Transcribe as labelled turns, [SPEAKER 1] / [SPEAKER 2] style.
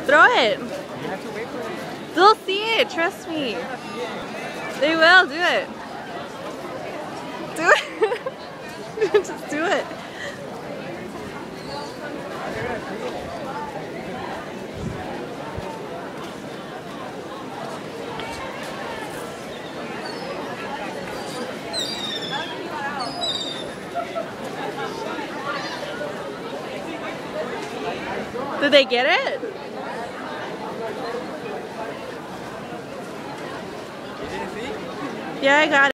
[SPEAKER 1] Throw it.
[SPEAKER 2] You have to wait for it.
[SPEAKER 1] They'll see it. Trust me. They will. Do it. Do it. Just do it. Did they get it?
[SPEAKER 2] You didn't see?
[SPEAKER 1] Yeah, I got it.